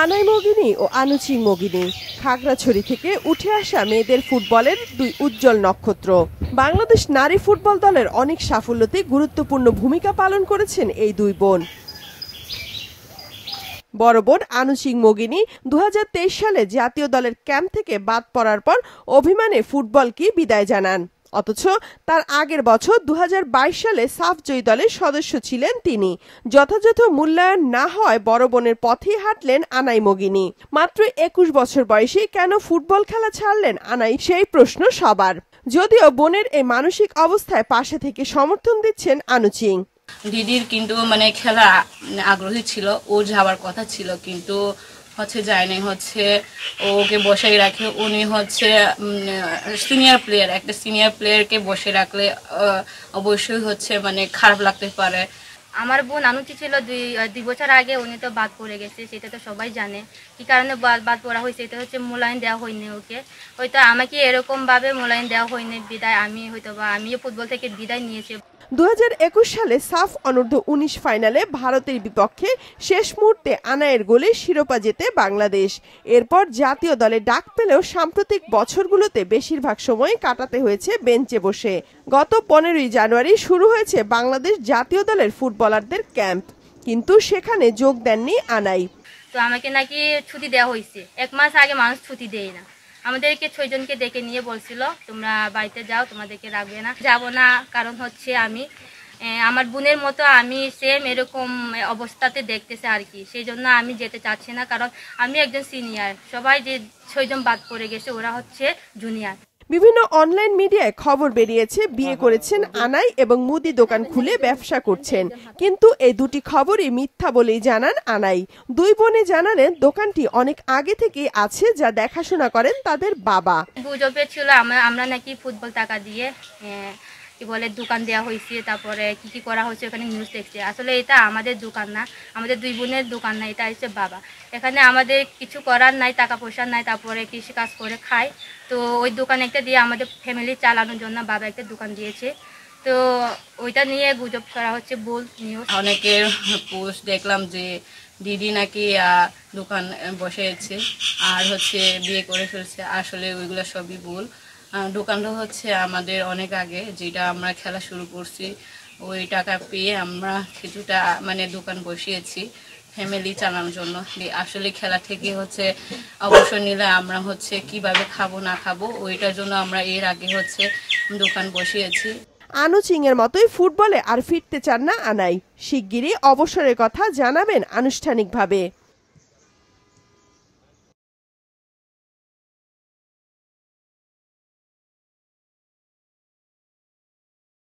আনাই মগিনী ও আনুচিং মগিনী খাগড়াছড়ি থেকে উঠে আসা মেয়েদের ফুটবলের দুই উজ্জ্বল নক্ষত্র। বাংলাদেশ নারী ফুটবল দলের অনেক সাফল্যতে গুরুত্বপূর্ণ ভূমিকা পালন করেছেন এই দুই বোন। বড় বোন আনুচিং মগিনী 2023 সালে জাতীয় দলের ক্যাম্প থেকে বাদ পড়ার পর অভিমানে ফুটবলকে বিদায় জানান। অথচ তার আগের বছর 2022 সালে সাফ জয়ী দলের সদস্য ছিলেন তিনি। যথাযথ মূল্যায়ন না হওয়ায় বড় বোনের পথেই হাঁটলেন আনাই মগিনী। মাত্র 21 বছর বয়সে কেন ফুটবল খেলা ছাড়লেন আনাই, সেই প্রশ্ন সবার। যদিও বোনের এই মানসিক অবস্থায় পাশে থেকে সমর্থন দিচ্ছেন আনুচিং। দিদির কিন্তু খেলা আগ্রহী ছিল, ও যাওয়ার কথা ছিল, কিন্তু যায় নাই। ওকে বসাই রাখে। উনি সিনিয়র প্লেয়ার, একটা সিনিয়র প্লেয়ারকে বসে রাখলে অবশ্যই খারাপ লাগতে পারে। আমার বোন আনুচি ছিল দুই বছর আগে, উনি তো বাদ পড়ে গেছে, সেটা তো সবাই জানে। কি কারণে বাদ পড়া হয়েছে, এটা মূল্যায়ন দেওয়া হয়নি ওকে। হয়তো আমাকে এরকম ভাবে মূল্যায়ন দেওয়া হয়নি বিদায় আমিও ফুটবল থেকে বিদায় নিয়েছি। 2021 সালে সাফ অনূর্ধ্ব 19 ফাইনালে ভারতের বিপক্ষে শেষ মুহূর্তে আনায়ের গোলে শিরোপা জেতে বাংলাদেশ। এরপর জাতীয় দলে ডাক পেলেও সাম্প্রতিক বছরগুলোতে বেশিরভাগ সময় কাটাতে হয়েছে বেঞ্চে বসে। গত 15ই জানুয়ারি শুরু হয়েছে বাংলাদেশ জাতীয় দলের ফুটবলারদের ক্যাম্প, কিন্তু সেখানে যোগ দেননি আনাই। তো আমাকে নাকি ছুটি দেওয়া হয়েছে, 1 মাস আগে মানুষ ছুটি দেয় না। আমাদেরকে 6 জনকে ডেকে নিয়ে বলছিল তোমরা বাড়িতে যাও, তোমাদেরকে রাখবে না। যাব না, কারণ আমি আমার বোনের মতো আমি সেম এরকম অবস্থাতে দেখতেছে আর কি, সেই জন্য আমি যেতে চাচ্ছি না। কারণ আমি একজন সিনিয়র, সবাই যে 6 জন বাদ পড়ে গেছে ওরা জুনিয়র। বিভিন্ন অনলাইন মিডিয়ায় খবর বেরিয়েছে বিয়ে করেছেন আনাই এবং মুদি দোকান খুলে ব্যবসা করছেন, কিন্তু এই দুটি খবরই মিথ্যা বলেই জানান আনাই। দুই বোনে জানালেন দোকানটি অনেক আগে থেকেই আছে, যা দেখাশোনা করেন তাদের বাবা। গুজবে ছিল আমরা নাকি ফুটবল টাকা দিয়ে দোকান দেওয়া হয়েছে, তারপরে কি করা হয়েছে ওখানে নিউজ দেখছে। আসলে এটা আমাদের দোকান না, আমাদের দুই বোনের দোকান না, এটা হচ্ছে বাবা। এখানে আমাদের কিছু করার নাই, টাকা পয়সা নাই, তারপরে কৃষি কাজ করে খাই। তো ওই দোকান একটা দিয়ে আমাদের ফ্যামিলি চালানোর জন্য বাবা একটা দোকান দিয়েছে। তো ওইটা নিয়ে গুজব করা হচ্ছে, ভুল নিউজ। অনেকের পোস্ট দেখলাম যে দিদি নাকি দোকান বসেছে আর বিয়ে করে ফেলছে। আসলে ওইগুলো সবই ভুল। দোকানটা আমাদের অনেক আগে, যেটা আমরা খেলা শুরু করছি, ওই টাকা পেয়ে আমরা কিছুটা দোকান বসিয়েছি ফ্যামিলি চালানোর জন্য। আসলে খেলা থেকে অবসর নিলে আমরা কিভাবে খাবো না খাবো, ওইটার জন্য আমরা এর আগে দোকান বসিয়েছি। আনুচিং এর মতোই ফুটবলে আর ফিরতে চান না আনাই। শিগগিরই অবসরের কথা জানাবেন আনুষ্ঠানিকভাবে।